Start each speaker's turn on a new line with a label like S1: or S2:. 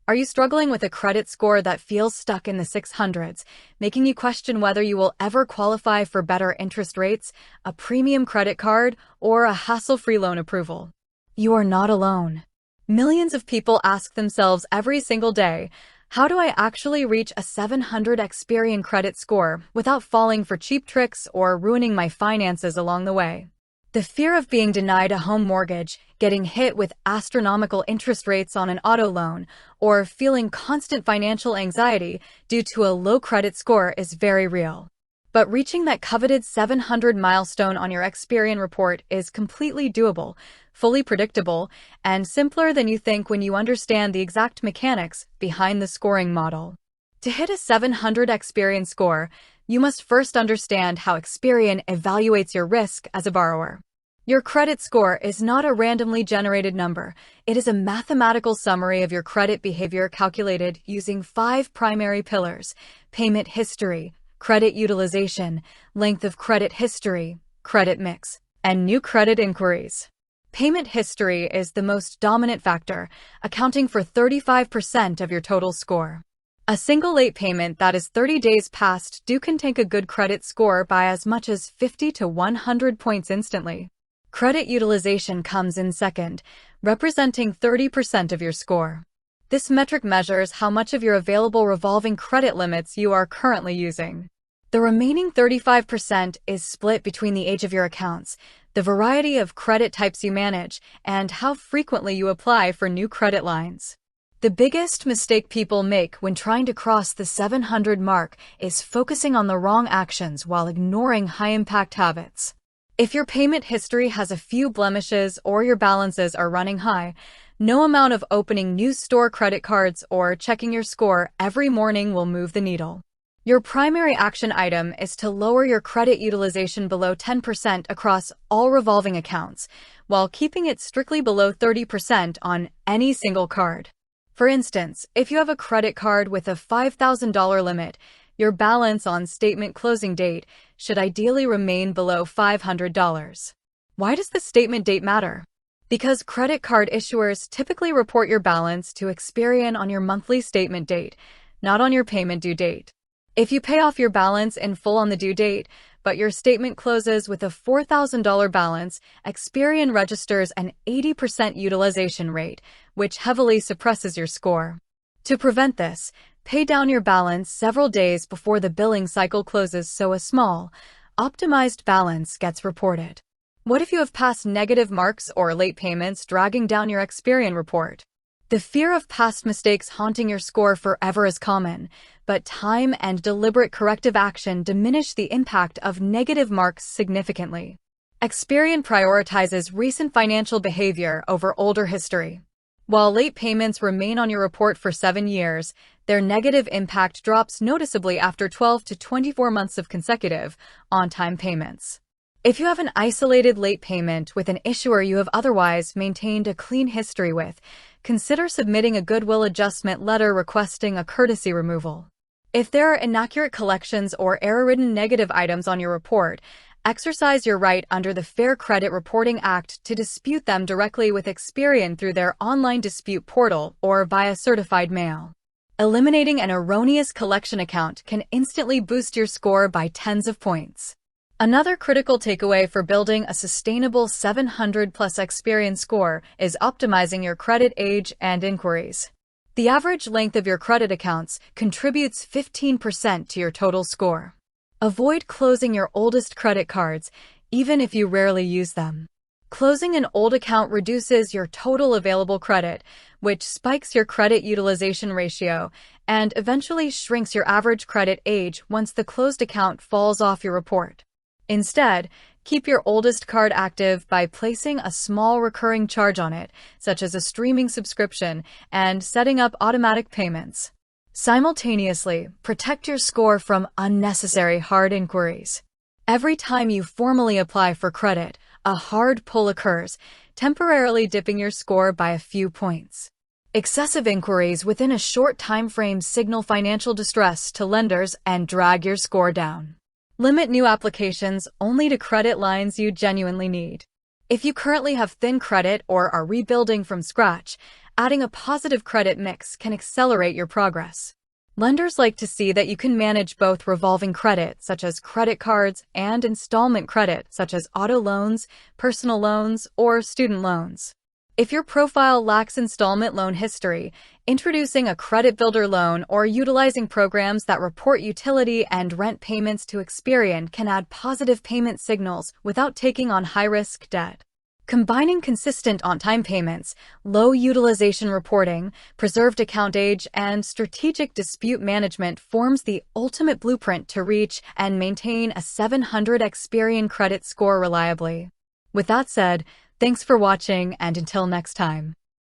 S1: Are you struggling with a credit score that feels stuck in the 600s, making you question whether you will ever qualify for better interest rates, a premium credit card, or a hassle-free loan approval? You are not alone. Millions of people ask themselves every single day, how do I actually reach a 700 Experian credit score without falling for cheap tricks or ruining my finances along the way? The fear of being denied a home mortgage, getting hit with astronomical interest rates on an auto loan, or feeling constant financial anxiety due to a low credit score is very real. But reaching that coveted 700 milestone on your Experian report is completely doable, fully predictable, and simpler than you think when you understand the exact mechanics behind the scoring model. To hit a 700 Experian score, you must first understand how Experian evaluates your risk as a borrower. Your credit score is not a randomly generated number. It is a mathematical summary of your credit behavior calculated using 5 primary pillars: payment history, credit utilization, length of credit history, credit mix, and new credit inquiries. Payment history is the most dominant factor, accounting for 35% of your total score. A single late payment that is 30 days past due can take a good credit score by as much as 50 to 100 points instantly. Credit utilization comes in second, representing 30% of your score. This metric measures how much of your available revolving credit limits you are currently using. The remaining 35% is split between the age of your accounts, the variety of credit types you manage, and how frequently you apply for new credit lines. The biggest mistake people make when trying to cross the 700 mark is focusing on the wrong actions while ignoring high-impact habits. If your payment history has a few blemishes or your balances are running high, no amount of opening new store credit cards or checking your score every morning will move the needle. Your primary action item is to lower your credit utilization below 10% across all revolving accounts, while keeping it strictly below 30% on any single card. For instance, if you have a credit card with a $5,000 limit, your balance on statement closing date should ideally remain below $500. Why does the statement date matter? Because credit card issuers typically report your balance to Experian on your monthly statement date, not on your payment due date. If you pay off your balance in full on the due date, but your statement closes with a $4,000 balance, Experian registers an 80% utilization rate, which heavily suppresses your score. To prevent this, pay down your balance several days before the billing cycle closes so a small, optimized balance gets reported. What if you have past negative marks or late payments dragging down your Experian report? The fear of past mistakes haunting your score forever is common, but time and deliberate corrective action diminish the impact of negative marks significantly. Experian prioritizes recent financial behavior over older history. While late payments remain on your report for 7 years, their negative impact drops noticeably after 12 to 24 months of consecutive, on-time payments. If you have an isolated late payment with an issuer you have otherwise maintained a clean history with, consider submitting a goodwill adjustment letter requesting a courtesy removal. If there are inaccurate collections or error-ridden negative items on your report, exercise your right under the Fair Credit Reporting Act to dispute them directly with Experian through their online dispute portal or via certified mail. Eliminating an erroneous collection account can instantly boost your score by tens of points. Another critical takeaway for building a sustainable 700-plus Experian score is optimizing your credit age and inquiries. The average length of your credit accounts contributes 15% to your total score. Avoid closing your oldest credit cards, even if you rarely use them. Closing an old account reduces your total available credit, which spikes your credit utilization ratio and eventually shrinks your average credit age once the closed account falls off your report. Instead, keep your oldest card active by placing a small recurring charge on it, such as a streaming subscription, and setting up automatic payments. Simultaneously, protect your score from unnecessary hard inquiries. Every time you formally apply for credit, a hard pull occurs, temporarily dipping your score by a few points. Excessive inquiries within a short time frame signal financial distress to lenders and drag your score down. Limit new applications only to credit lines you genuinely need. If you currently have thin credit or are rebuilding from scratch, Adding a positive credit mix can accelerate your progress. Lenders like to see that you can manage both revolving credit, such as credit cards, and installment credit, such as auto loans, personal loans, or student loans. If your profile lacks installment loan history, introducing a credit builder loan or utilizing programs that report utility and rent payments to Experian can add positive payment signals without taking on high-risk debt. Combining consistent on-time payments, low utilization reporting, preserved account age, and strategic dispute management forms the ultimate blueprint to reach and maintain a 700 Experian credit score reliably. With that said, thanks for watching, and until next time.